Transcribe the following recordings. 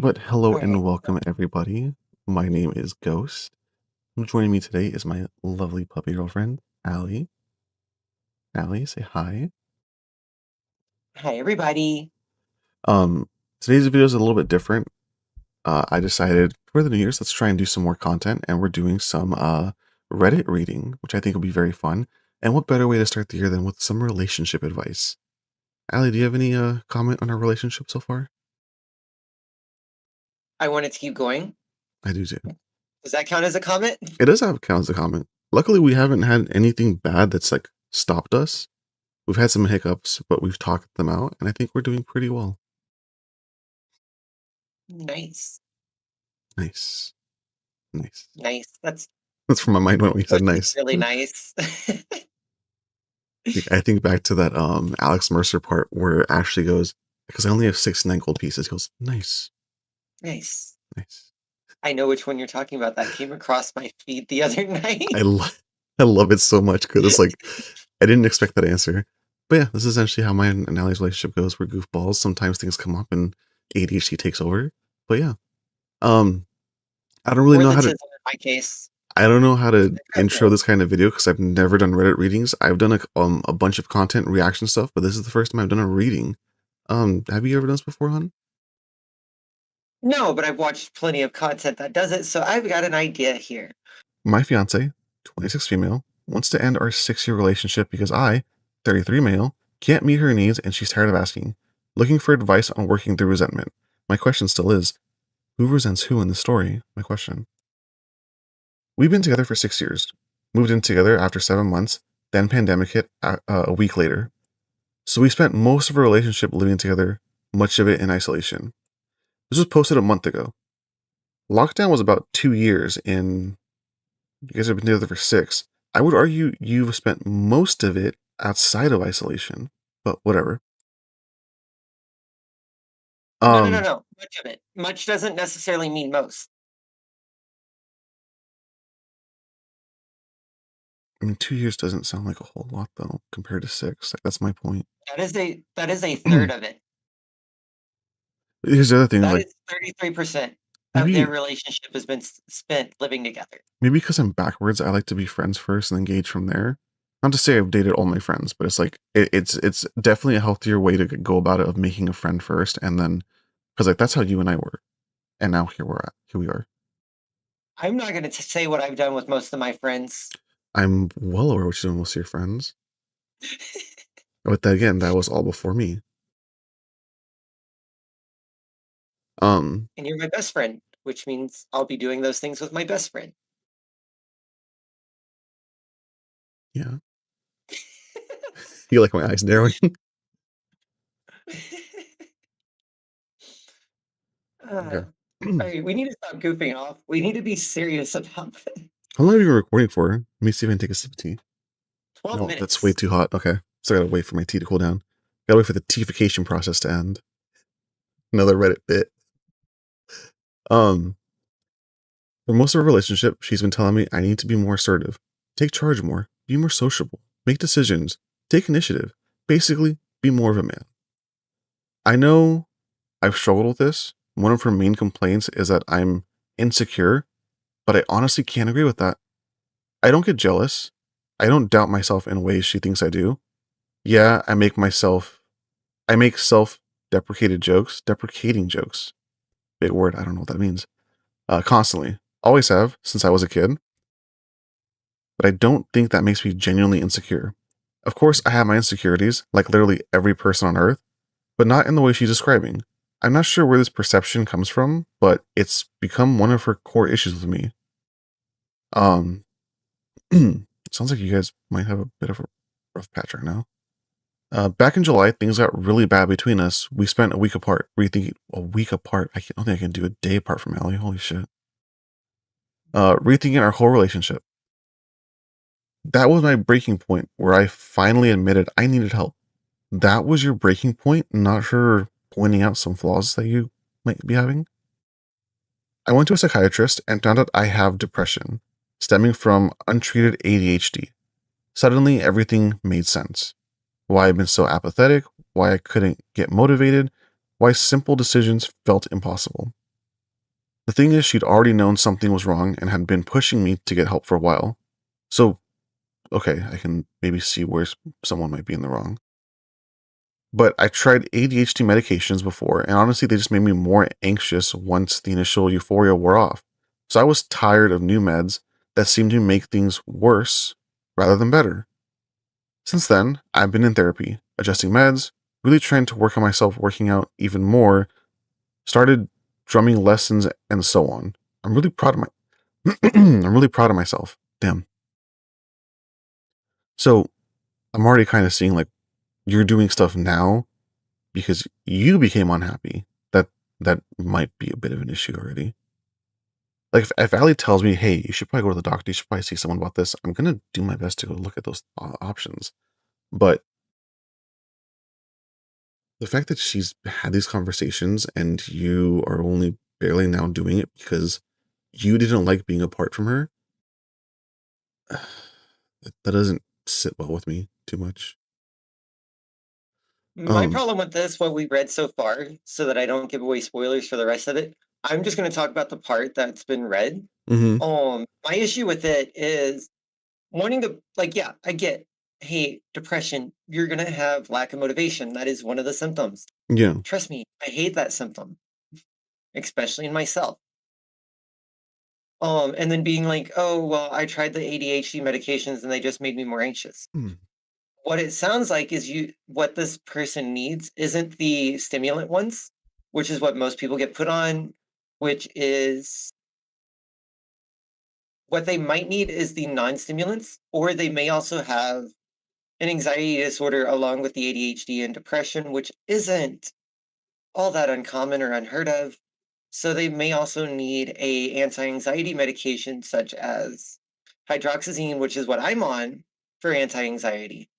But hello All right. and welcome, everybody. My name is Ghost. Joining me today is my lovely puppy girlfriend, Allie. Allie, say hi. Hi, everybody. Um, Today's video is a little bit different. I decided for the New Year's, let's try and do some more content, and we're doing some Reddit reading, which I think will be very fun. And what better way to start the year than with some relationship advice? Allie, do you have any comment on our relationship so far? I wanted to keep going. I do too. Does that count as a comment? It does have count as a comment. Luckily, we haven't had anything bad that's like stopped us. We've had some hiccups, but we've talked them out, and I think we're doing pretty well. Nice. Nice. Nice. Nice. That's from my mind when we said That's just nice. really nice. I think back to that Alex Mercer part where Ashley goes, because I only have 69 gold pieces. He goes, nice. Nice. Nice. I know which one you're talking about. That came across my feed the other night. I love it so much because it's like, I didn't expect that answer. But yeah, this is essentially how my and Allie's relationship goes. We're goofballs. Sometimes things come up and ADHD takes over. But yeah. Um, I don't really Or know the how to tism in my case. I don't know how to intro Both. this kind of video because I've never done Reddit readings. I've done a bunch of content reaction stuff, but this is the first time I've done a reading. Have you ever done this before, hon? No, but I've watched plenty of content that does it, so I've got an idea here. My fiance, 26 female, wants to end our 6-year relationship because I, 33 male, can't meet her needs and she's tired of asking. Looking for advice on working through resentment. My question still is, who resents who in the story? My question. We've been together for 6 years. Moved in together after 7 months, then pandemic hit a week later. So we spent most of our relationship living together, much of it in isolation. This was posted a month ago. Lockdown was about 2 years in. You guys have been together for 6. I would argue you've spent most of it outside of isolation, but whatever. No. Much of it. Much doesn't necessarily mean most. I mean, 2 years doesn't sound like a whole lot though, compared to 6. Like, that's my point. That is a third of it. Here's the other thing, That like, is 33% of their maybe relationship has been spent living together. maybe because I'm backwards, I like to be friends first and engage from there. Not to say I've dated all my friends, but it's like it's definitely a healthier way to go about it of making a friend first, and then because like that's how you and I were, and now here we are. I'm not going to say what I've done with most of my friends. I'm well aware what you're doing with most of your friends, but then again, that was all before me. Um, And you're my best friend, which means I'll be doing those things with my best friend. yeah, you like my eyes narrowing. uh, Okay. all right, we need to stop goofing off. We need to be serious about this. How long have you been recording for? Let me see if I can take a sip of tea. 12 No, that's way minutes. too hot. Okay, so I gotta wait for my tea to cool down. Gotta wait for the teaification process to end. Another Reddit bit. Um, For most of our relationship, she's been telling me I need to be more assertive, take charge more, be more sociable, make decisions, take initiative, basically, be more of a man. I know I've struggled with this. One of her main complaints is that I'm insecure, but I honestly can't agree with that. I don't get jealous. I don't doubt myself in ways she thinks I do. Yeah, I make deprecating jokes. Big word, I don't know what that means. Constantly. Always have, since I was a kid. But I don't think that makes me genuinely insecure. Of course, I have my insecurities, like literally every person on earth, but not in the way she's describing. I'm not sure where this perception comes from, but it's become one of her core issues with me. Um, sounds like you guys might have a bit of a rough patch right now. Back in July, things got really bad between us. We spent a week apart, rethinking a week apart. I don't think I can do a day apart from Allie. Holy shit. Rethinking our whole relationship. That was my breaking point where I finally admitted I needed help. That was your breaking point, not her pointing out some flaws that you might be having. I went to a psychiatrist and found out I have depression, stemming from untreated ADHD. Suddenly, everything made sense. Why I've been so apathetic, why I couldn't get motivated, why simple decisions felt impossible. The thing is, she'd already known something was wrong and had been pushing me to get help for a while. So, okay, I can maybe see where someone might be in the wrong. But I tried ADHD medications before, and honestly, they just made me more anxious once the initial euphoria wore off. So I was tired of new meds that seemed to make things worse rather than better. Since then, I've been in therapy, adjusting meds, really trying to work on myself, working out even more, started drumming lessons, and so on. I'm really proud of my I'm really proud of myself. Damn. So I'm already kind of seeing like you're doing stuff now because you became unhappy. That might be a bit of an issue already. Like if Allie tells me, "Hey, you should probably go to the doctor. You should probably see someone about this," I'm gonna do my best to go look at those options. But the fact that she's had these conversations and you are only barely now doing it because you didn't like being apart from her, that doesn't sit well with me too much. My Um, problem with this, what we read so far, so that I don't give away spoilers for the rest of it, I'm just going to talk about the part that's been read. mhm, My issue with it is wanting to, like, yeah, I get, hey, depression, you're going to have lack of motivation. That is one of the symptoms. yeah, Trust me, I hate that symptom, especially in myself. And then being like, oh, well, I tried the ADHD medications and they just made me more anxious. mm, What it sounds like is what this person needs isn't the stimulant ones, which is what most people get put on, which is what they might need is the non-stimulants, or they may also have an anxiety disorder along with the ADHD and depression, which isn't all that uncommon or unheard of. So they may also need a anti-anxiety medication such as hydroxyzine, which is what I'm on for anti-anxiety.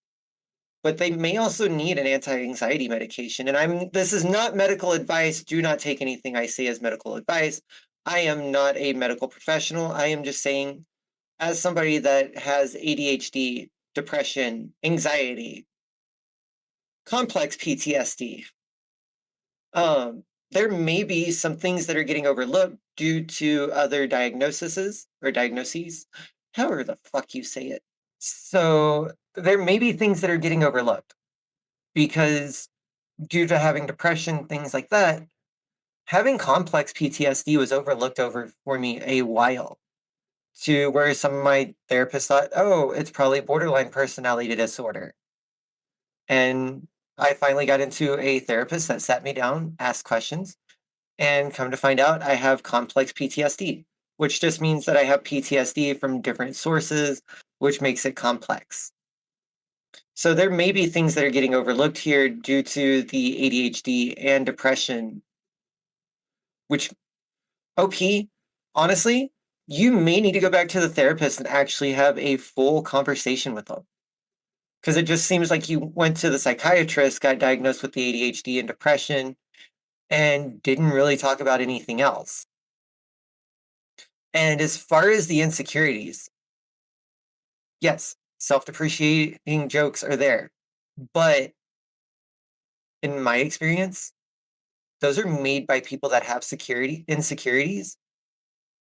But they may also need an anti-anxiety medication. And this is not medical advice. Do not take anything I say as medical advice. I am not a medical professional. I am just saying, as somebody that has ADHD, depression, anxiety, complex PTSD, there may be some things that are getting overlooked due to other diagnoses or diagnoses, however the fuck you say it. So there may be things that are getting overlooked because due to having depression, things like that, having complex PTSD was overlooked over for me a while to where some of my therapists thought, oh, it's probably borderline personality disorder. And I finally got into a therapist that sat me down, asked questions, and come to find out I have complex PTSD, which just means that I have PTSD from different sources, which makes it complex. So there may be things that are getting overlooked here due to the ADHD and depression, which OP, honestly, you may need to go back to the therapist and actually have a full conversation with them. Because it just seems like you went to the psychiatrist, got diagnosed with the ADHD and depression, and didn't really talk about anything else. And as far as the insecurities, yes, self depreciating jokes are there. But in my experience, those are made by people that have insecurities,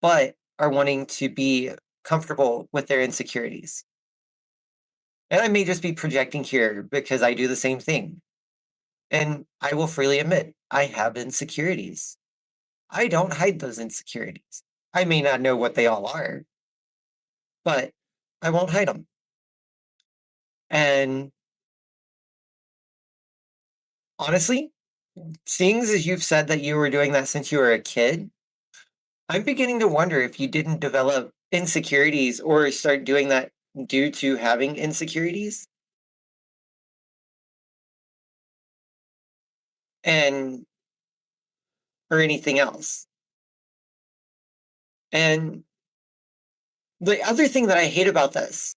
but are wanting to be comfortable with their insecurities. And I may just be projecting here because I do the same thing. And I will freely admit, I have insecurities. I don't hide those insecurities. I may not know what they all are, but I won't hide them. And honestly, seeing as you've said that you were doing that since you were a kid, I'm beginning to wonder if you didn't develop insecurities or start doing that due to having insecurities and or anything else. And the other thing that I hate about this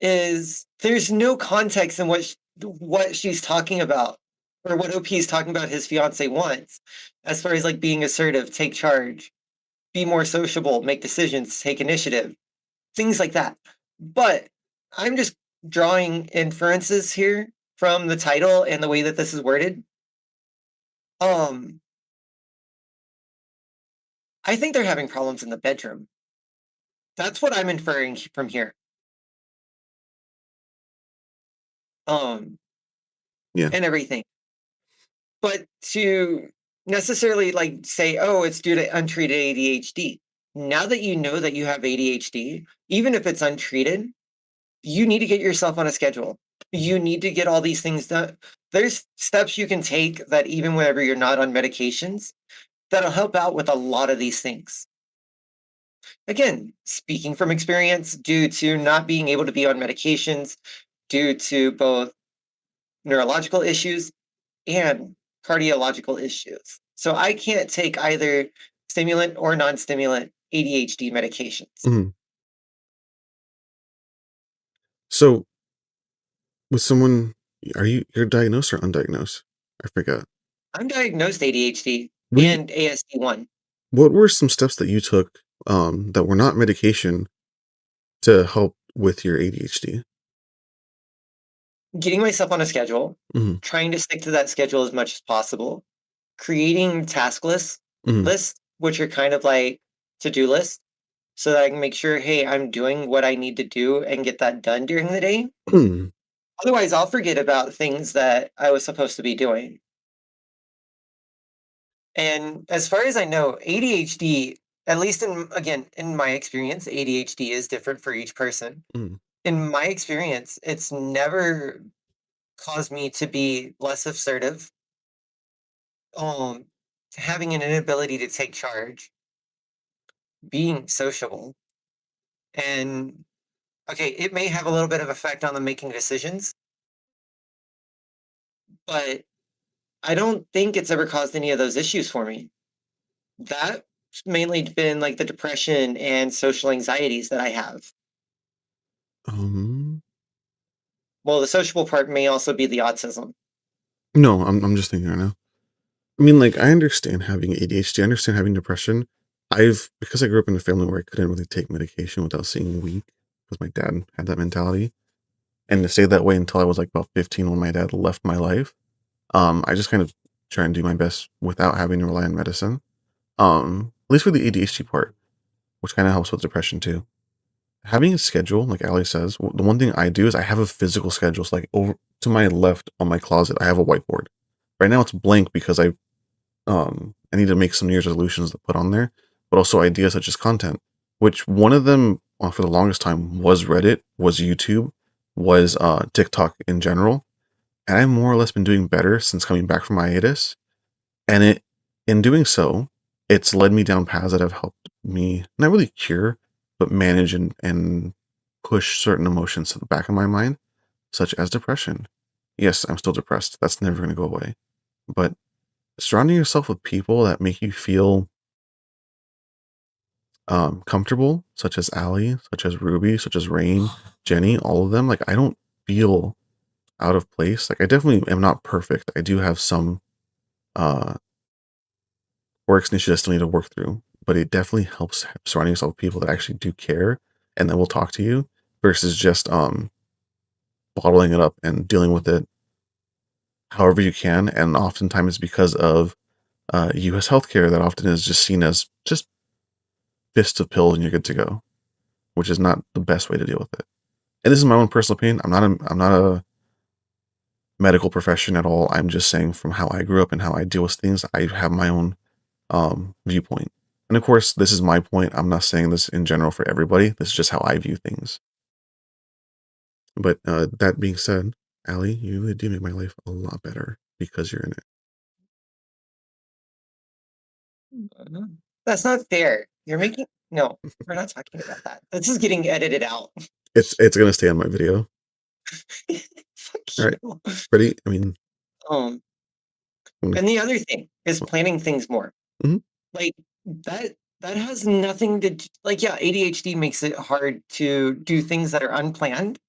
is there's no context in what she's talking about or what OP is talking about his fiance wants as far as like being assertive, take charge, be more sociable, make decisions, take initiative, things like that. But I'm just drawing inferences here from the title and the way that this is worded. Um I think they're having problems in the bedroom. That's what I'm inferring from here. Um, Yeah. and everything. But to necessarily like say, oh, it's due to untreated ADHD. Now that you know that you have ADHD, even if it's untreated, you need to get yourself on a schedule. You need to get all these things done. There's steps you can take that even whenever you're not on medications, that'll help out with a lot of these things. Again, speaking from experience, due to not being able to be on medications, due to both neurological issues and cardiological issues. So I can't take either stimulant or non-stimulant ADHD medications. Mhm. So with someone, you're diagnosed or undiagnosed? I forget. I'm diagnosed ADHD What do you and ASD1. what were some steps that you took, that were not medication to help with your ADHD? Getting myself on a schedule, Mhm, trying to stick to that schedule as much as possible, creating mhm. lists, which are kind of like to-do lists, so that I can make sure, hey, I'm doing what I need to do and get that done during the day. Otherwise, I'll forget about things that I was supposed to be doing. And as far as I know, ADHD, at least in my experience, ADHD is different for each person. Mhm. In my experience, it's never caused me to be less assertive, um, having an inability to take charge, being sociable, and okay, it may have a little bit of effect on the making decisions, but I don't think it's ever caused any of those issues for me. That's mainly been like the depression and social anxieties that I have. Um, Well, the sociable part may also be the autism. no, I'm just thinking right now. I mean, like, I understand having ADHD, I understand having depression. Because I grew up in a family where I couldn't really take medication without seeming weak, because my dad had that mentality, and to stay that way until I was, like, about 15 when my dad left my life, I just kind of try and do my best without having to rely on medicine. At least for the ADHD part, which kinda helps with depression too. Having a schedule, like Ali says, the one thing I do is I have a physical schedule. So like over to my left on my closet, I have a whiteboard. Right now it's blank because I need to make some New Year's resolutions to put on there, but also ideas such as content, which one of them for the longest time was Reddit, was YouTube, was TikTok in general. And I've more or less been doing better since coming back from hiatus. And in doing so, it's led me down paths that have helped me not really cure, but manage and push certain emotions to the back of my mind, such as depression. Yes, I'm still depressed. That's never going to go away. But surrounding yourself with people that make you feel comfortable, such as Allie, such as Ruby, such as Rain, Jenny, all of them, like I don't feel out of place. Like I definitely am not perfect. I do have some uh quirks and issues I still need to work through, but it definitely helps surrounding yourself with people that actually do care and that will talk to you versus just bottling it up and dealing with it however you can. And oftentimes because of US healthcare, that often is just seen as just fist of pills and you're good to go, which is not the best way to deal with it. And this is my own personal opinion. I'm not a medical profession at all. I'm just saying from how I grew up and how I deal with things, I have my own viewpoint. And of course, this is my point. I'm not saying this in general for everybody. This is just how I view things. But that being said, Allie, you really do make my life a lot better because you're in it. Mhm. That's not fair. You're making no, we're not talking about that. This is getting edited out. It's gonna stay on my video. Fuck All right, you. ready? I mean, Um, I'm gonna, and the other thing is planning things more. mhm, Like that has nothing to like yeah, ADHD makes it hard to do things that are unplanned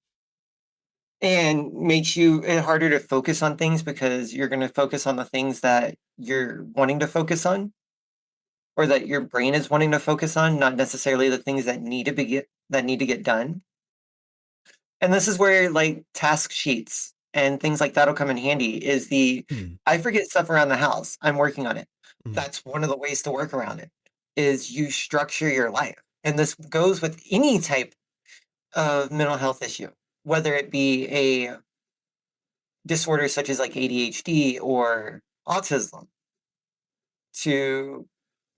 and makes you it harder to focus on things because you're going to focus on the things that you're wanting to focus on or that your brain is wanting to focus on, not necessarily the things that need to get done. And this is where like task sheets and things like that'll come in handy is the mhm, I forget stuff around the house. I'm working on it. mhm, That's one of the ways to work around it. is you structure your life. And this goes with any type of mental health issue, whether it be a disorder such as like ADHD or autism, to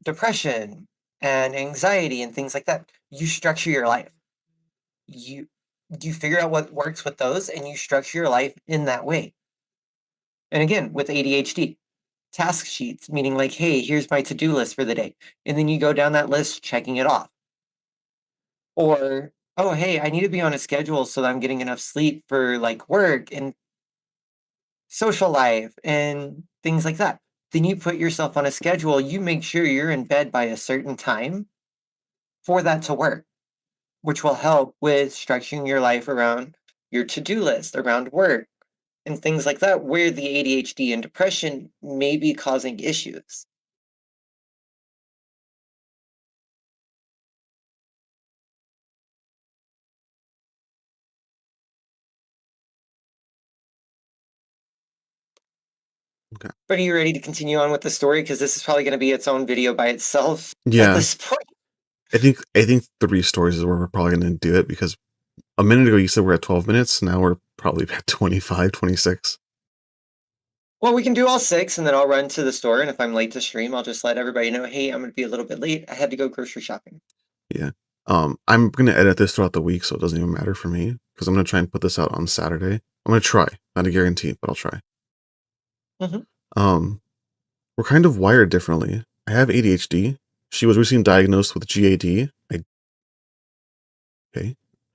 depression and anxiety and things like that. You structure your life. You you figure out what works with those and you structure your life in that way. And again, with ADHD, task sheets, meaning like, hey, here's my to-do list for the day. And then you go down that list checking it off. Or, oh, hey, I need to be on a schedule so that I'm getting enough sleep for like work and social life and things like that. Then you put yourself on a schedule. You make sure you're in bed by a certain time for that to work, which will help with structuring your life around your to-do list, around work, and things like that, where the ADHD and depression may be causing issues. Okay. But are you ready to continue on with the story? Because this is probably going to be its own video by itself at Yeah. this point. I think 3 stories is where we're probably gonna do it because a minute ago you said we're at 12 minutes. Now we're probably at 25, 26. Well, we can do all six, and then I'll run to the store. And if I'm late to stream, I'll just let everybody know, hey, I'm going to be a little bit late. I had to go grocery shopping. Yeah. I'm gonna edit this throughout the week, so it doesn't even matter for me because I'm gonna try and put this out on Saturday. I'm gonna try, not a guarantee, but I'll try. Mhm. Um, we're kind of wired differently. I have ADHD. She was recently diagnosed with GAD. Okay,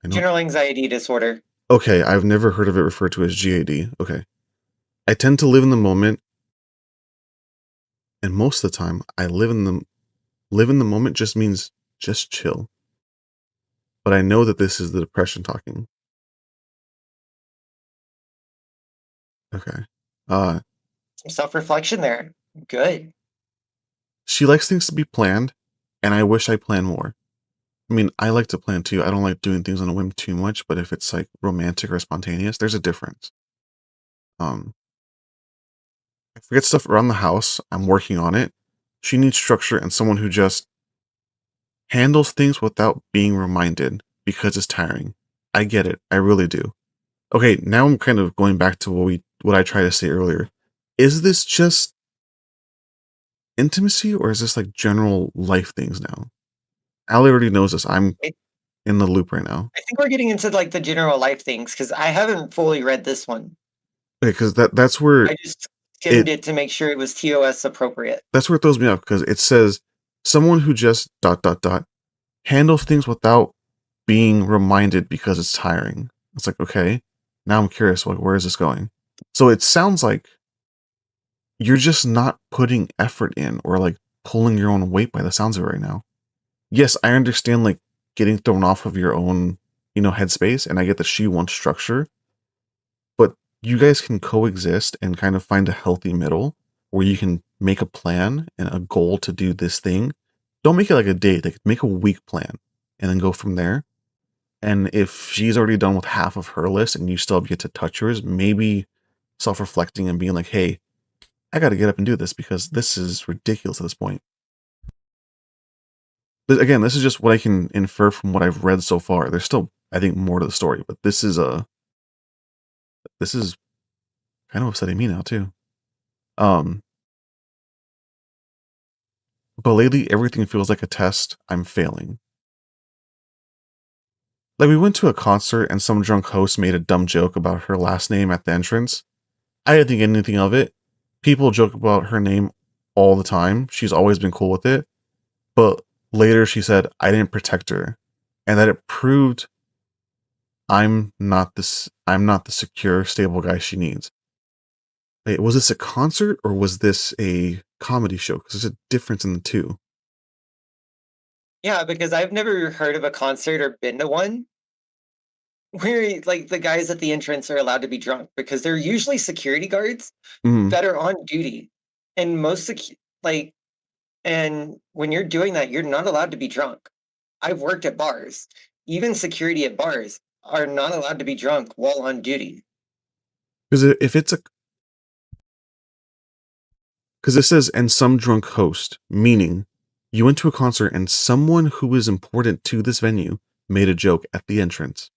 I know. General anxiety disorder. Okay, I've never heard of it referred to as GAD. Okay, I tend to live in the moment, and most of the time, I live in the moment just means just chill. But I know that this is the depression talking. Okay. Uh, Some self-reflection there. Good. she likes things to be planned, and I wish I planned more. I mean, I like to plan too. I don't like doing things on a whim too much, but if it's like romantic or spontaneous, there's a difference. Um, I forget stuff around the house. I'm working on it. She needs structure and someone who just handles things without being reminded because it's tiring. I get it. I really do. Okay, now I'm kind of going back to what I tried to say earlier. Is this just intimacy or is this like general life things now? Allie already knows this. I'm I in the loop right now. I think we're getting into like the general life things because I haven't fully read this one. Okay, because that's where I just skimmed it it to make sure it was TOS appropriate. throws me off because it says someone who just handles things without being reminded because it's tiring. It's like, okay, now I'm curious, like, where is this going? So it sounds like you're just not putting effort in or like pulling your own weight by the sounds of it right now. Yes, I understand like getting thrown off of your own, headspace, and I get that she wants structure, but you guys can coexist and kind of find a healthy middle where you can make a plan and a goal to do this thing. Don't make it like a date, like make a week plan and then go from there. And if she's already done with half of her list and you still have yet to touch yours, maybe self-reflecting and being like, hey, I got to get up and do this because this is ridiculous at this point. But again, this is just what I can infer from what I've read so far. There's still, I think, more to the story, but this is kind of upsetting me now too. Um, but lately everything feels like a test. I'm failing. Like we went to a concert and some drunk host made a dumb joke about her last name at the entrance. I didn't think anything of it. People joke about her name all the time. She's always been cool with it. But later she said, I didn't protect her. And that it proved I'm not the secure, stable guy she needs. Wait, was this a concert or was this a comedy show? Because there's a difference in the two. Yeah, because I've never heard of a concert or been to one where like the guys at the entrance are allowed to be drunk because they're usually security guards Mm. that are on duty. And like and when you're doing that, you're not allowed to be drunk. I've worked at bars. Even security at bars are not allowed to be drunk while on duty. Because if it's a because it says and some drunk host, meaning You went to a concert and someone who is important to this venue made a joke at the entrance.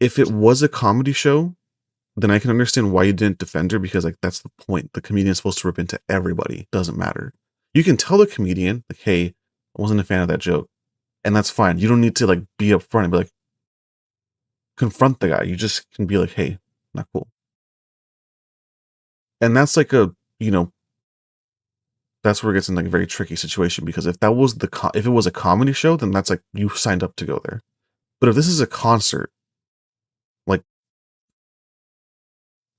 If it was a comedy show, then I can understand why you didn't defend her because like that's the point. The comedian is supposed to rip into everybody. Doesn't matter. You can tell the comedian, like, hey, I wasn't a fan of that joke. And that's fine. You don't need to like be upfront and be like confront the guy. You just can be like, hey, not cool. And that's like a, you know, that's where it gets in like a very tricky situation because if that was if it was a comedy show, then that's like you signed up to go there. But if this is a concert, like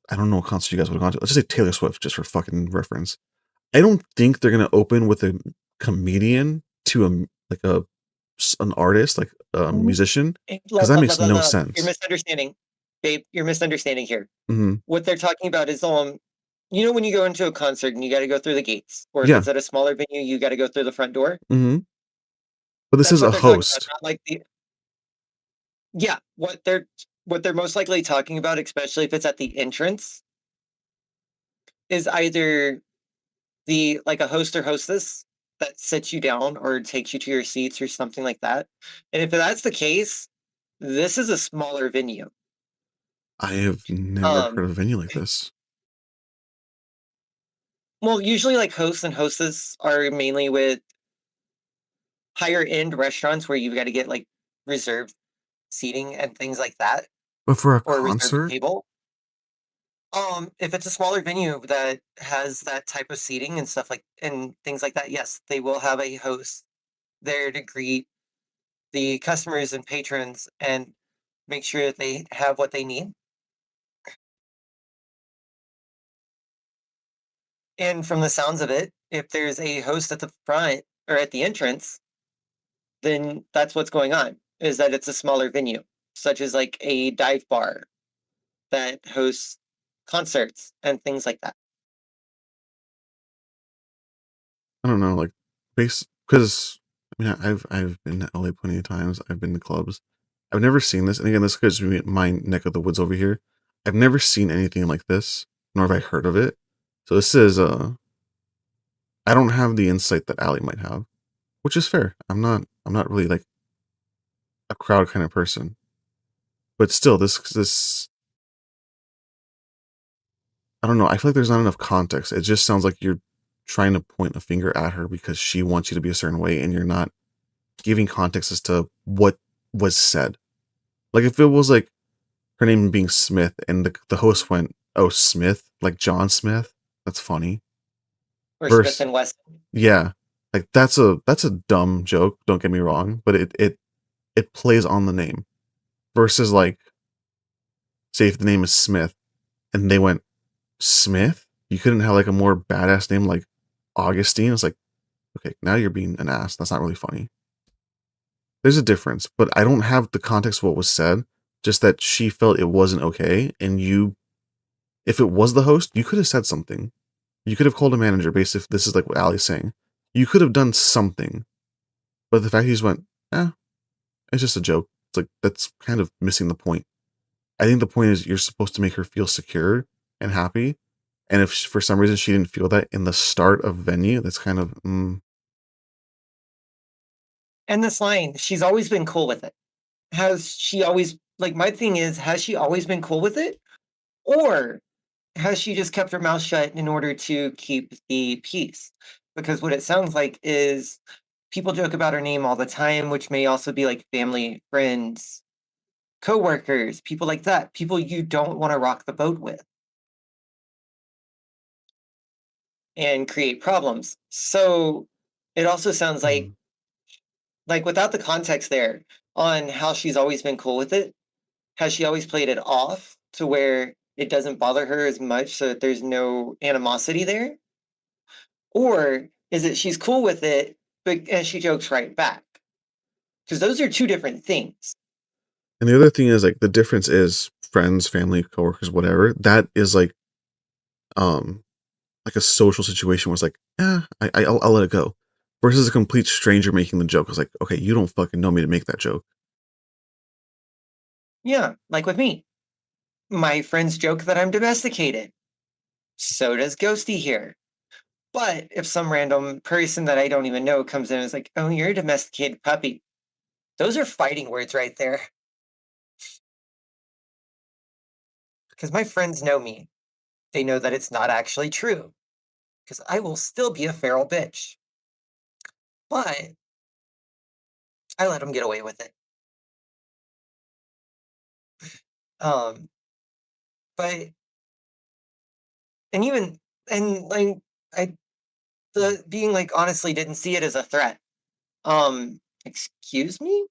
I don't know what concert you guys would have gone to. Let's just say Taylor Swift, just for fucking reference. I don't think they're gonna open with a comedian to a like an artist, like a musician, because that Love, love, makes love, no love. You're sense. misunderstanding, babe. You're misunderstanding here. Hmm. What they're talking about is you know when you go into a concert and you got to go through the gates, or if Yeah. it's at a smaller venue, you got to go through the front door. Hmm. But this That's is a what they're talking about. host. Not like the yeah. What they're most likely talking about, especially if it's at the entrance, is either the like a host or hostess that sits you down or takes you to your seats or something like that. And if that's the case, this is a smaller venue. I have never Um, heard of a venue like this. well, usually like hosts and hostess are mainly with higher end restaurants where you've got to get like reserved seating and things like that, But for a or a reserved concert, table. If it's a smaller venue that has that type of seating and stuff like and things like that, yes, they will have a host there to greet the customers and patrons and make sure that they have what they need. And from the sounds of it, if there's a host at the front or at the entrance, then that's what's going on, is that it's a smaller venue, such as like a dive bar that hosts concerts and things like that. I don't know, like base because I mean I've been to LA plenty of times. I've been to clubs. I've never seen this, and again, this could just be my neck of the woods over here. I've never seen anything like this, nor have I heard of it. So this is I don't have the insight that Allie might have, which is fair. I'm not really like a crowd kind of person. But still, this I don't know. I feel like there's not enough context. It just sounds like you're trying to point a finger at her because she wants you to be a certain way, and you're not giving context as to what was said. Like if it was like her name being Smith, and the host went, "Oh, Smith, like John Smith." That's funny. Or Smith Verse, and Wesson. yeah, like that's a dumb joke. Don't get me wrong, but it plays on the name. Versus like, say if the name is Smith, and they went Smith, you couldn't have like a more badass name like Augustine. It's like, okay, now you're being an ass. That's not really funny. There's a difference, but I don't have the context of what was said. Just that she felt it wasn't okay, and you, if it was the host, you could have said something. You could have called a manager based if this is like what Allie's saying. You could have done something, but the fact he just went, eh, it's just a joke. It's like that's kind of missing the point. I think the point is you're supposed to make her feel secure and happy. And if for some reason she didn't feel that in the start of venue, that's kind of And this line, she's always been cool with it. Has she always, like, my thing is, has she always been cool with it? Or has she just kept her mouth shut in order to keep the peace? Because what it sounds like is people joke about her name all the time, which may also be like family, friends, coworkers, people like that, people you don't want to rock the boat with and create problems. So it also sounds mm. like without the context there on how she's always been cool with it, has she always played it off to where it doesn't bother her as much so that there's no animosity there? Or is it she's cool with it, but and she jokes right back? Because those are two different things. And the other thing is like the difference is friends, family, coworkers, whatever. That is um like a social situation where it's like, I'll let it go. Versus a complete stranger making the joke. It's like, okay, you don't fucking know me to make that joke. Yeah, like with me. My friends joke that I'm domesticated. So does Ghosty here. But if some random person that I don't even know comes in and is like, oh, you're a domesticated puppy, those are fighting words right there. Because my friends know me. They know that it's not actually true. Because I will still be a feral bitch. But I let them get away with it. Um, but and even and like I the being like honestly didn't see it as a threat. Excuse me?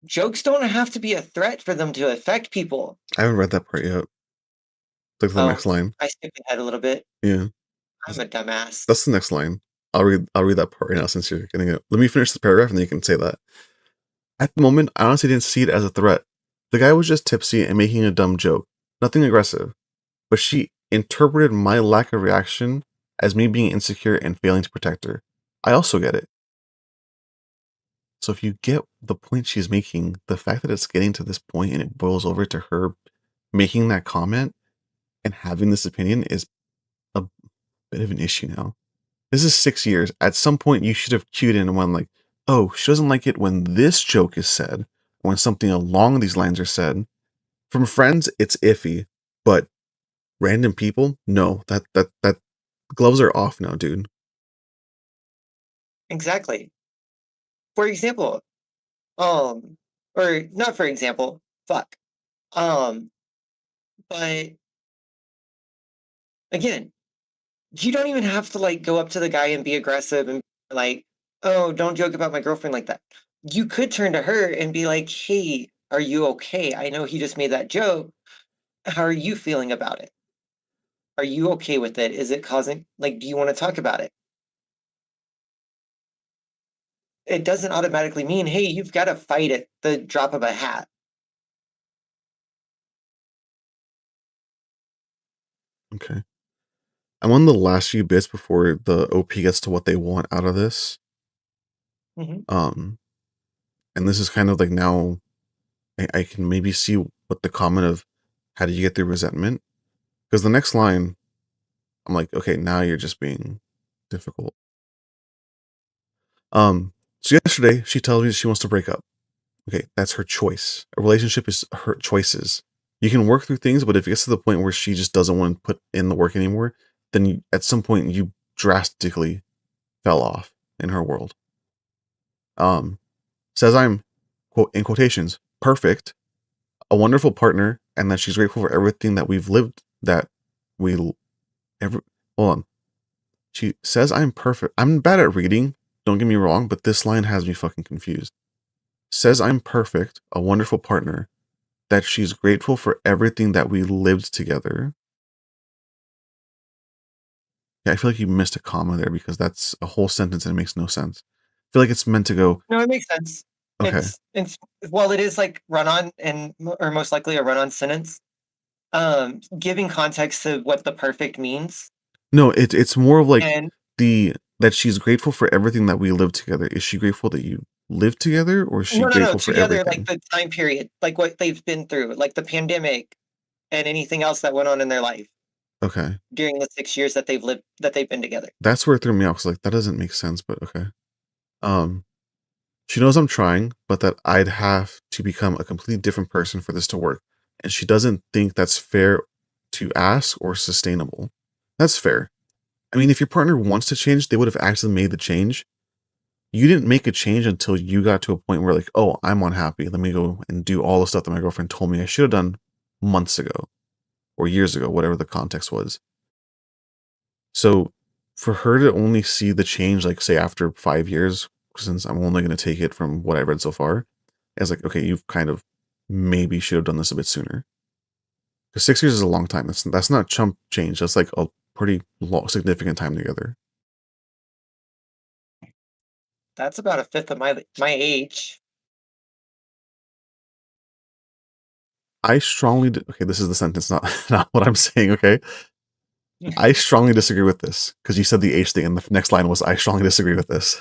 Jokes don't have to be a threat for them to affect people. I haven't read that part yet. Look at the Oh, next line. I skipped ahead a little bit. Yeah. I'm a dumbass. That's the next line. I'll read that part right now since you're getting it. Let me finish the paragraph and then you can say that. At the moment, I honestly didn't see it as a threat. The guy was just tipsy and making a dumb joke. Nothing aggressive. But she interpreted my lack of reaction as me being insecure and failing to protect her. I also get it. So if you get the point she's making, the fact that it's getting to this point and it boils over to her making that comment and having this opinion is a bit of an issue now. This is 6 years. At some point, you should have cued in and went like, oh, she doesn't like it when this joke is said, when something along these lines are said. From friends, it's iffy, but random people, no, that gloves are off now, dude. Exactly. For example, or not for example, fuck. Um, but again, you don't even have to like go up to the guy and be aggressive and like, oh, don't joke about my girlfriend like that. You could turn to her and be like, hey, are you okay? I know he just made that joke. How are you feeling about it? Are you okay with it? Is it causing, like, do you want to talk about it? It doesn't automatically mean, hey, you've got to fight at the drop of a hat. Okay. I'm on the last few bits before the OP gets to what they want out of this. Mhm. Um, and this is kind of like now I can maybe see what the comment of how did you get the resentment? Because the next line, I'm like, okay, now you're just being difficult. So yesterday she tells me she wants to break up. Okay, that's her choice. A relationship is her choices. You can work through things, but if it gets to the point where she just doesn't want to put in the work anymore, then at some point you drastically fell off in her world. Um, Says I'm quote in quotations perfect, a wonderful partner, and that she's grateful for everything that we've lived. That we ever hold on. She says I'm perfect. I'm bad at reading. Don't get me wrong, but this line has me fucking confused. Says I'm perfect, a wonderful partner, that she's grateful for everything that we lived together. Yeah, I feel like you missed a comma there because that's a whole sentence and it makes no sense. I feel like it's meant to go, No, it makes sense. okay. It's well, it is like run on and or most likely a run on sentence. Giving context to what the perfect means. No, it's more of like And the that she's grateful for everything that we lived together. Is she grateful that you lived together or is she no, grateful for together, like everything? the time period, like what they've been through, like the pandemic and anything else that went on in their life Okay. during the 6 years that they've been together. That's where it threw me off. 'Cause like that doesn't make sense, but okay. Um she knows I'm trying, but that I'd have to become a completely different person for this to work. And she doesn't think that's fair to ask or sustainable. That's fair. I mean, if your partner wants to change, they would have actually made the change. You didn't make a change until you got to a point where, like, oh, I'm unhappy. Let me go and do all the stuff that my girlfriend told me I should have done months ago or years ago, whatever the context was. So for her to only see the change, like, say, after 5 years, since I'm only going to take it from what I've read so far, it's like, okay, you've kind of maybe should have done this a bit sooner. Because 6 years is a long time. That's not chump change. That's like a pretty long, significant time together. That's about a fifth of my age. I strongly okay, this is the sentence, not not what I'm saying, okay? I strongly disagree with this because you said the age thing and the next line was I strongly disagree with this.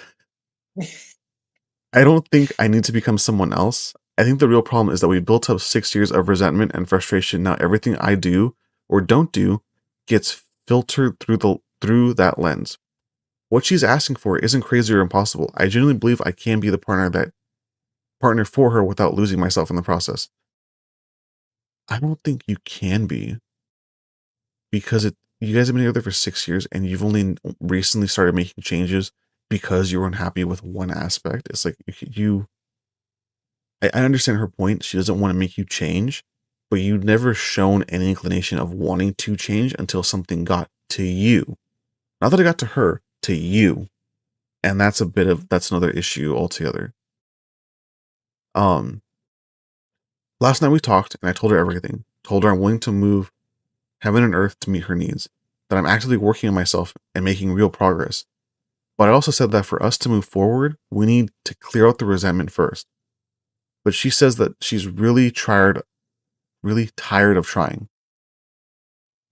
I don't think I need to become someone else. I think the real problem is that we built up 6 years of resentment and frustration. Now everything I do or don't do gets filtered through the through that lens. What she's asking for isn't crazy or impossible. I genuinely believe I can be the partner for her without losing myself in the process. I don't think you can be because you guys have been together for 6 years and you've only recently started making changes because you were unhappy with one aspect. It's like I understand her point. She doesn't want to make you change, but you've never shown any inclination of wanting to change until something got to you. Not that it got to her, to you. And that's another issue altogether. Um, Last night we talked and I told her everything. Told her I'm willing to move heaven and earth to meet her needs, that I'm actively working on myself and making real progress. But I also said that for us to move forward, we need to clear out the resentment first. But she says that she's really tired of trying.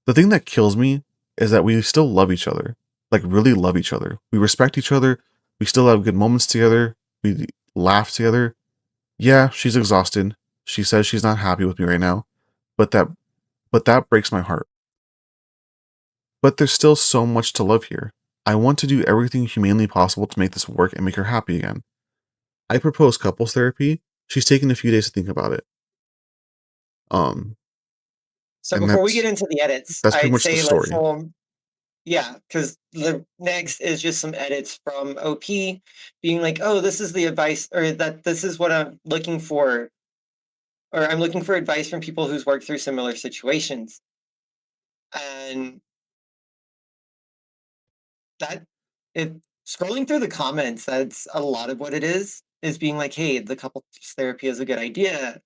The thing that kills me is that we still love each other, like really love each other. We respect each other. We still have good moments together. We laugh together. Yeah, she's exhausted. She says she's not happy with me right now, but that breaks my heart. But there's still so much to love here. I want to do everything humanely possible to make this work and make her happy again. I propose couples therapy. She's taken a few days to think about it. Um, So and before we get that's into the edits, that's pretty I'd much the say let's story. yeah, because the next is just some edits from OP being like, oh, this is the advice, or that this is what I'm looking for, or I'm looking for advice from people who's worked through similar situations. And that it scrolling through the comments, that's a lot of what it is being like, hey, the couples therapy is a good idea.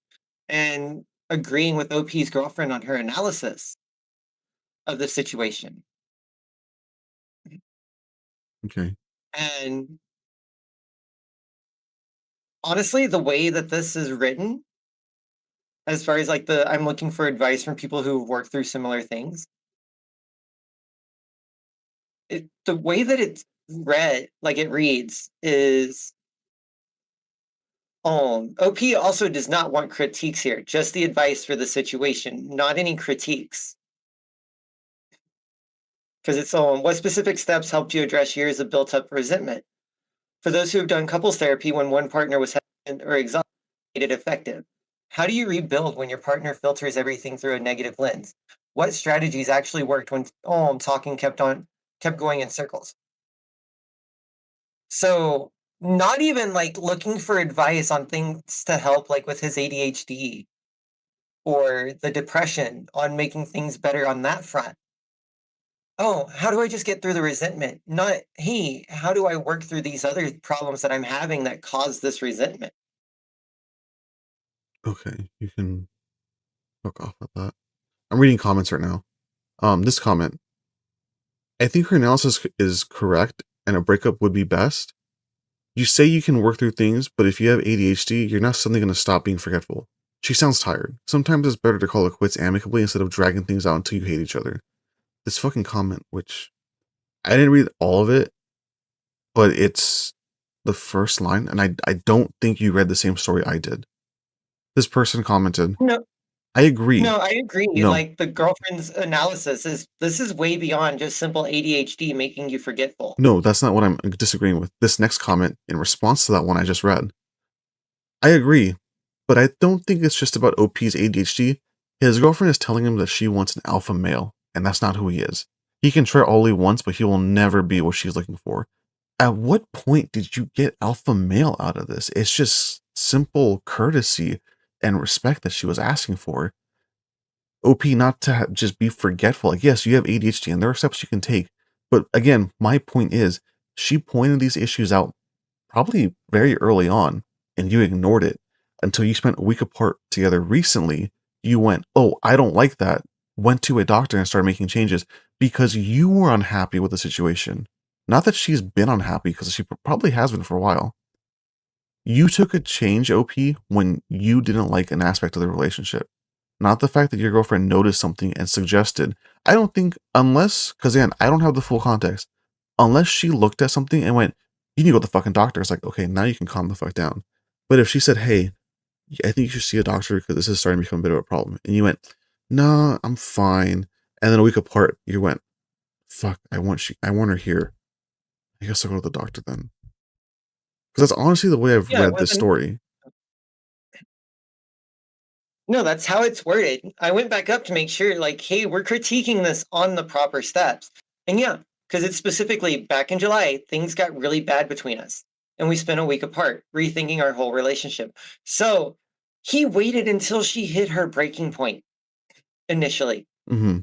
And agreeing with OP's girlfriend on her analysis of the situation. Okay. And honestly, the way that this is written, as far as like the I'm looking for advice from people who work through similar things, the way that it's read, like it reads, is OP also does not want critiques here, just the advice for the situation, not any critiques. Because it's what specific steps helped you address years of built up resentment? For those who have done couples therapy when one partner was hesitant or exhausted, made it effective. How do you rebuild when your partner filters everything through a negative lens? What strategies actually worked when talking kept going in circles? So not even like looking for advice on things to help like with his ADHD or the depression on making things better on that front. Oh, how do I just get through the resentment? Not, hey, how do I work through these other problems that I'm having that cause this resentment? Okay. You can fuck off with that. I'm reading comments right now. This comment. I think her analysis is correct and a breakup would be best. You say you can work through things, but if you have ADHD, you're not suddenly going to stop being forgetful. She sounds tired. Sometimes it's better to call it quits amicably instead of dragging things out until you hate each other. This fucking comment, which I didn't read all of it, but it's the first line, and I don't think you read the same story I did. This person commented, No, I agree. no, I agree. No, Like the girlfriend's analysis is this is way beyond just simple ADHD making you forgetful. no, that's not what I'm disagreeing with. This next comment, in response to that one I just read, I agree, but I don't think it's just about OP's ADHD. His girlfriend is telling him that she wants an alpha male, and that's not who he is. He can try all he wants, but he will never be what she's looking for. At what point did you get alpha male out of this? It's just simple courtesy and respect that she was asking for. OP not to just be forgetful. Like, yes, you have ADHD and there are steps you can take. But again, my point is, she pointed these issues out probably very early on, and you ignored it until you spent a week apart together recently. You went, oh, I don't like that. Went to a doctor and started making changes because you were unhappy with the situation. Not that she's been unhappy, because she probably has been for a while. You took a change, OP, when you didn't like an aspect of the relationship. Not the fact that your girlfriend noticed something and suggested. I don't think, unless, because again, I don't have the full context, unless she looked at something and went, you need to go to the fucking doctor. It's like, okay, now you can calm the fuck down. But if she said, hey, I think you should see a doctor because this is starting to become a bit of a problem. And you went, no, I'm fine. And then a week apart, you went, Fuck, I want her here. I guess I'll go to the doctor then. Because that's honestly the way I've Yeah, it read this wasn't. story. No, that's how it's worded. I went back up to make sure, like, hey, we're critiquing this on the proper steps. And yeah, because it's specifically back in July, things got really bad between us. And we spent a week apart, rethinking our whole relationship. So he waited until she hit her breaking point initially. Mm-hmm.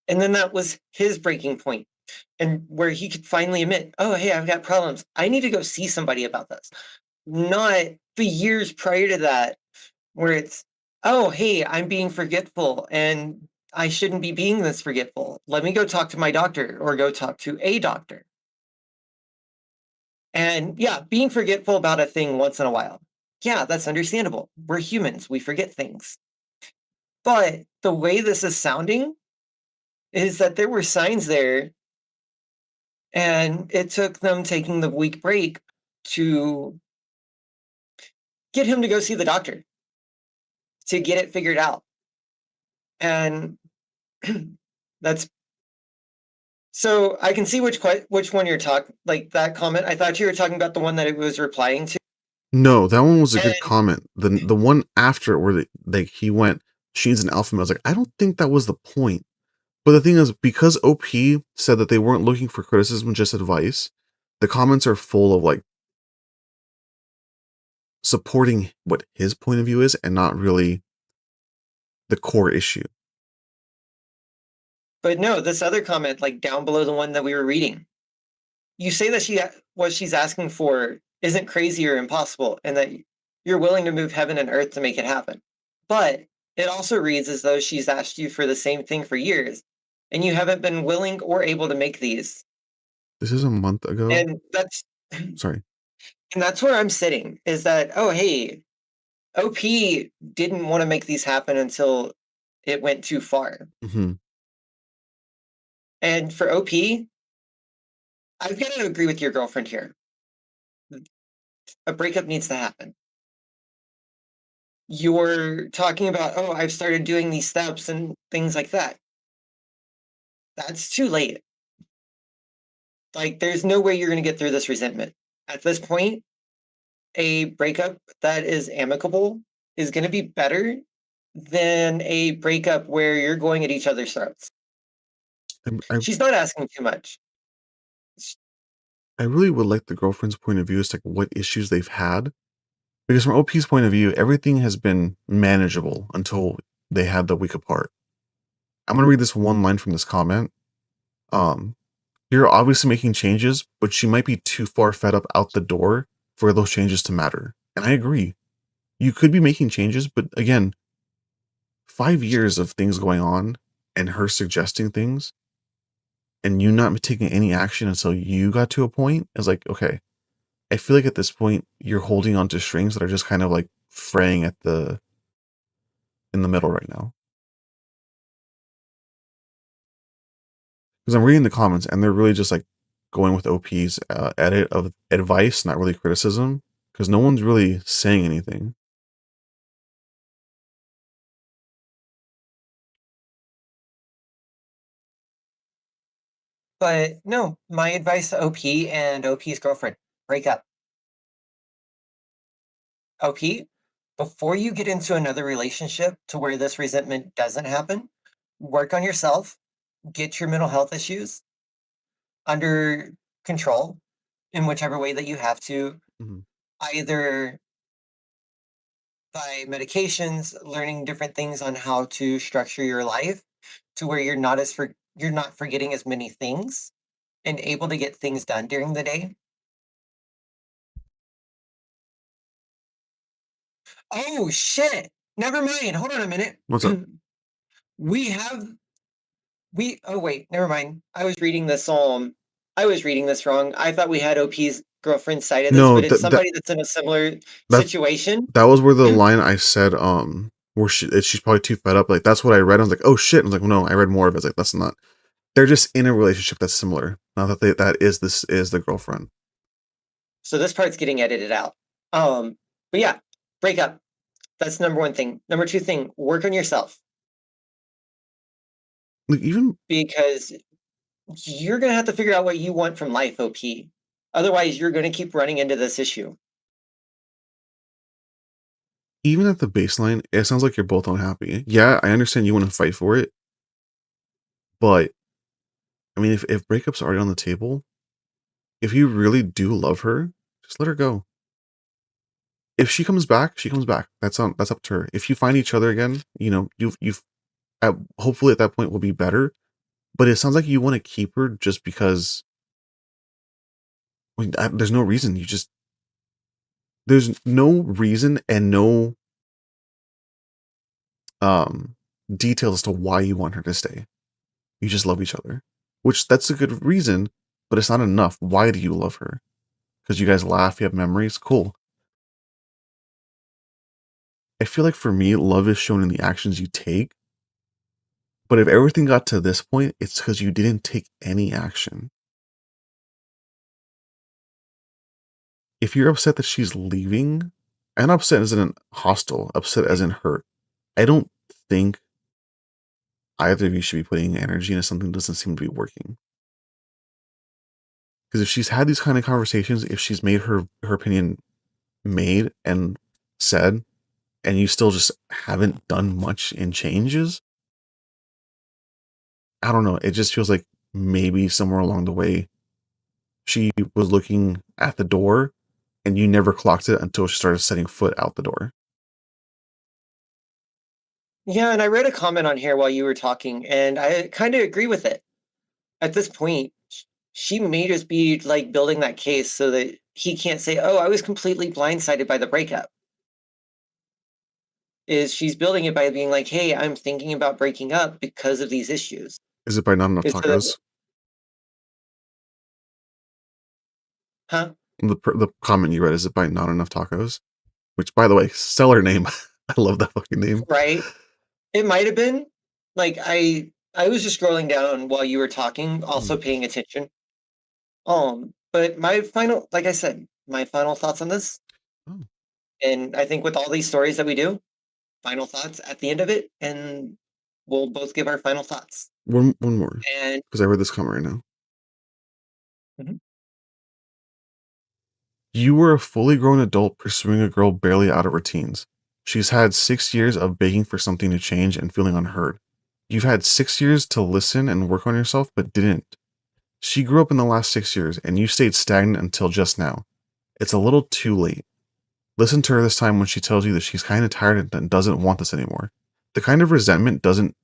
And then that was his breaking point, and where he could finally admit, oh, hey, I've got problems. I need to go see somebody about this. Not the years prior to that, where it's, oh, hey, I'm being forgetful and I shouldn't be being this forgetful. Let me go talk to my doctor or go talk to a doctor. And yeah, being forgetful about a thing once in a while. Yeah, that's understandable. We're humans, we forget things. But the way this is sounding is that there were signs there, and it took them taking the week break to get him to go see the doctor to get it figured out. And that's so I can see which one you're talking, like that comment. I thought you were talking about the one that it was replying to. No, that one was a good And comment. The one after where he went, Sheen's an alpha male. I was like, I don't think that was the point. But the thing is, because OP said that they weren't looking for criticism, just advice, the comments are full of like supporting what his point of view is and not really the core issue. but no, this other comment, like down below the one that we were reading, you say that what she's asking for isn't crazy or impossible, and that you're willing to move heaven and earth to make it happen. But it also reads as though she's asked you for the same thing for years, and you haven't been willing or able to make these. This is a month ago. And that's and Sorry. that's where I'm sitting, is that, oh, hey, OP didn't want to make these happen until it went too far. Mm-hmm. And for OP, I've got to agree with your girlfriend here. A breakup needs to happen. You're talking about, oh, I've started doing these steps and things like that. That's too late. Like, there's no way you're going to get through this resentment. At this point, a breakup that is amicable is going to be better than a breakup where you're going at each other's throats. I She's not asking too much. I really would like the girlfriend's point of view as to like what issues they've had. Because from OP's point of view, everything has been manageable until they had the week apart. I'm gonna read this one line from this comment. Um, you're obviously making changes, but she might be too far fed up out the door for those changes to matter. And I agree. You could be making changes, but again, 5 years of things going on and her suggesting things and you not taking any action until you got to a point is like, okay, I feel like at this point you're holding on to strings that are just kind of like fraying at the in the middle right now. Because I'm reading the comments and they're really just like going with OP's edit of advice, not really criticism. Because no one's really saying anything. But no, my advice to OP and OP's girlfriend, break up. OP, before you get into another relationship to where this resentment doesn't happen, work on yourself, get your mental health issues under control in whichever way that you have to, Mhm. either by medications, learning different things on how to structure your life to where you're not forgetting as many things and able to get things done during the day. Oh shit. Never mind. Hold on a minute. What's up? we have we oh wait, never mind. I was reading this wrong. I thought we had OP's girlfriend side of this, No, but it's somebody that's in a similar that's situation. that was where the line I said, where she's probably too fed up. Like that's what I read. I was like, oh shit. I was like, well, no, I read more of it. It's like that's not. They're just in a relationship that's similar. Not that this is the girlfriend. So this part's getting edited out. But yeah, break up. That's number one thing. Number two thing, work on yourself. Like even because you're going to have to figure out what you want from life, OP. Otherwise, you're going to keep running into this issue. even at the baseline, it sounds like you're both unhappy. Yeah, I understand you want to fight for it, but I mean, if breakups are already on the table, if you really do love her, just let her go. If she comes back, she comes back. That's up to her. If you find each other again, you've hopefully at that point will be better. But it sounds like you want to keep her just because there's no reason. There's no reason and no um details as to why you want her to stay. You just love each other, which that's a good reason, but it's not enough. Why do you love her? Because you guys laugh, you have memories. Cool. I feel like for me, love is shown in the actions you take. But if everything got to this point, it's because you didn't take any action. If you're upset that she's leaving, and upset as in hostile, upset as in hurt, I don't think either of you should be putting energy into something that doesn't seem to be working. Because if she's had these kind of conversations, if she's made her opinion made and said, and you still just haven't done much in changes, I don't know. It just feels like maybe somewhere along the way she was looking at the door and you never clocked it until she started setting foot out the door. Yeah, and I read a comment on here while you were talking, and I kind of agree with it. At this point, she may just be like building that case so that he can't say, "Oh, I was completely blindsided by the breakup." Is she's building it by being like, "Hey, I'm thinking about breaking up because of these issues." Is it by not enough Instead of, tacos? huh? The comment you read, is it by not enough tacos? Which, by the way, seller name. I love that fucking name. Right? It might have been. Like I was just scrolling down while you were talking, Mm. also paying attention. But my final, like I said, my final thoughts on this, Oh, and I think with all these stories that we do, final thoughts at the end of it, and we'll both give our final thoughts. one more, And because I read this comment right now. mhm. You were a fully grown adult pursuing a girl barely out of her teens. She's had 6 years of begging for something to change and feeling unheard. You've had 6 years to listen and work on yourself, but didn't. She grew up in the last 6 years, and you stayed stagnant until just now. It's a little too late. Listen to her this time when she tells you that she's kind of tired and doesn't want this anymore. The kind of resentment doesn't,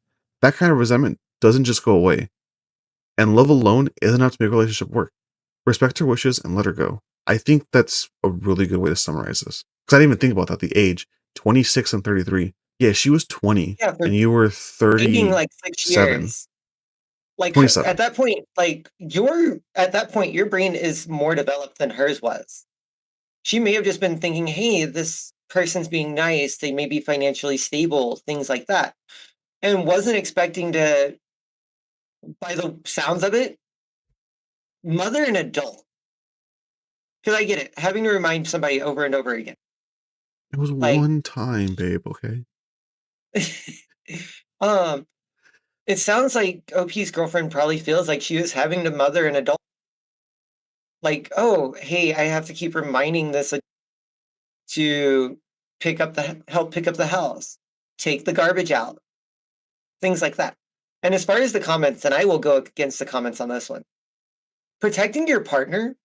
that kind of resentment doesn't just go away. And love alone isn't enough to make a relationship work. Respect her wishes and let her go. I think that's a really good way to summarize this. Because I didn't even think about that. The age 26 and 33. Yeah, she was 20 Yeah, for and you were dating like 37. 6 years, like 27. at that point, like your brain is more developed than hers was. She may have just been thinking, hey, this person's being nice, they may be financially stable, things like that, and wasn't expecting to, by the sounds of it, mother an adult. Because I get it, having to remind somebody over and over again. It was Like, one time, babe, okay? um, it sounds like OP's girlfriend probably feels like she was having to mother an adult. Like, oh, hey, I have to keep reminding this to help pick up the house, take the garbage out, things like that. And as far as the comments, and I will go against the comments on this one. Protecting your partner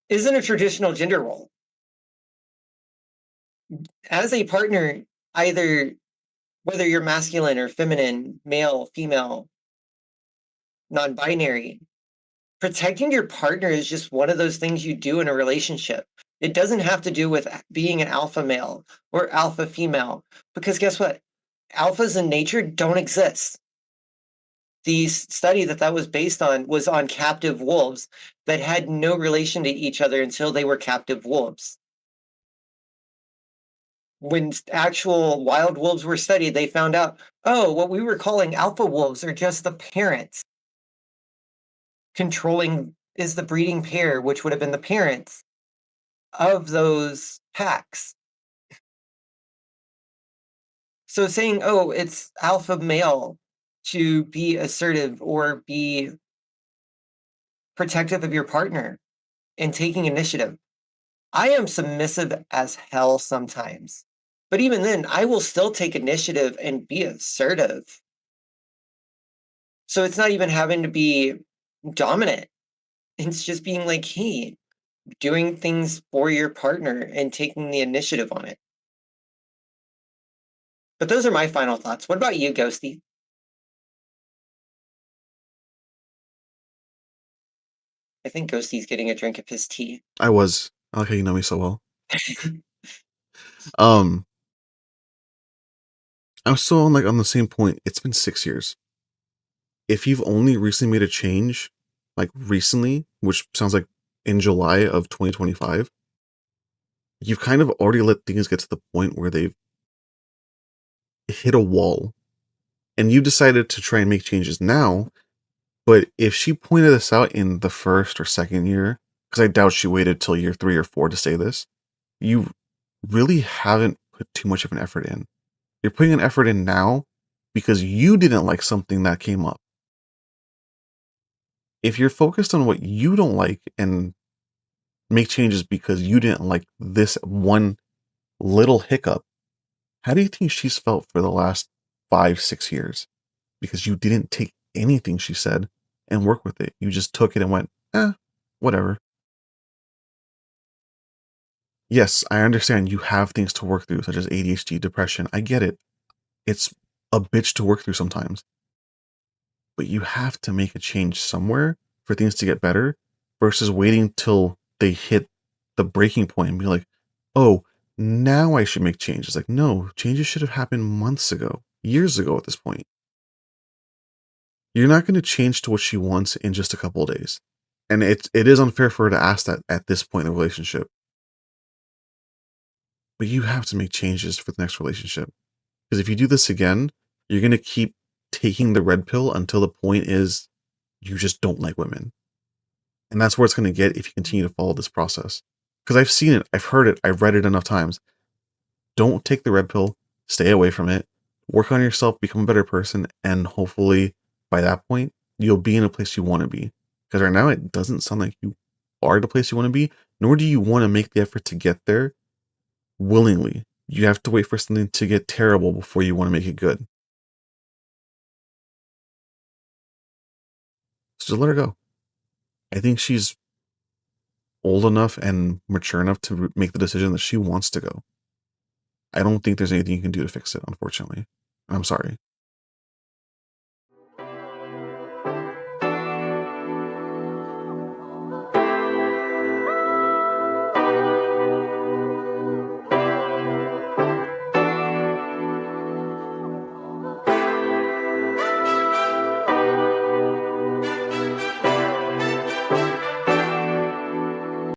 isn't a traditional gender role. As a partner, either whether you're masculine or feminine, male, female, non-binary, protecting your partner is just one of those things you do in a relationship. It doesn't have to do with being an alpha male or alpha female, because guess what? Alphas in nature don't exist. The study that was based on was on captive wolves that had no relation to each other until they were captive wolves. When actual wild wolves were studied, they found out, oh, what we were calling alpha wolves are just the parents controlling is the breeding pair, which would have been the parents of those packs. So saying, oh, it's alpha male to be assertive or be protective of your partner and taking initiative. I am submissive as hell sometimes, but even then, I will still take initiative and be assertive. So it's not even having to be dominant. It's just being like, hey, doing things for your partner and taking the initiative on it. But those are my final thoughts. What about you, Ghosty? I think Ghosty's getting a drink of his tea. I was. I like how you know me so well. Um, I'm still on the same point. It's been 6 years. If you've only recently made a change, like recently, which sounds like in July of 2025, you've kind of already let things get to the point where they've hit a wall, and you decided to try and make changes now. But if she pointed this out in the first or second year, because I doubt she waited till year 3 or 4 to say this, you really haven't put too much of an effort in. You're putting an effort in now because you didn't like something that came up. If you're focused on what you don't like and make changes because you didn't like this one little hiccup, how do you think she's felt for the last 5, 6 years? Because you didn't take anything she said and work with it. You just took it and went, whatever. Yes, I understand you have things to work through, such as ADHD, depression. I get it. It's a bitch to work through sometimes. But you have to make a change somewhere for things to get better versus waiting till they hit the breaking point and be like, oh, now I should make changes. Like, no, changes should have happened months ago, years ago at this point. You're not going to change to what she wants in just a couple of days. And it is unfair for her to ask that at this point in the relationship. But you have to make changes for the next relationship. Because if you do this again, you're going to keep taking the red pill until the point is you just don't like women. And that's where it's going to get if you continue to follow this process. Because I've seen it, I've heard it, I've read it enough times. Don't take the red pill, stay away from it, work on yourself, become a better person, and hopefully by that point, you'll be in a place you want to be. Because right now, it doesn't sound like you are the place you want to be, nor do you want to make the effort to get there willingly. You have to wait for something to get terrible before you want to make it good. So just let her go. I think she's old enough and mature enough to make the decision that she wants to go. I don't think there's anything you can do to fix it, unfortunately. I'm sorry.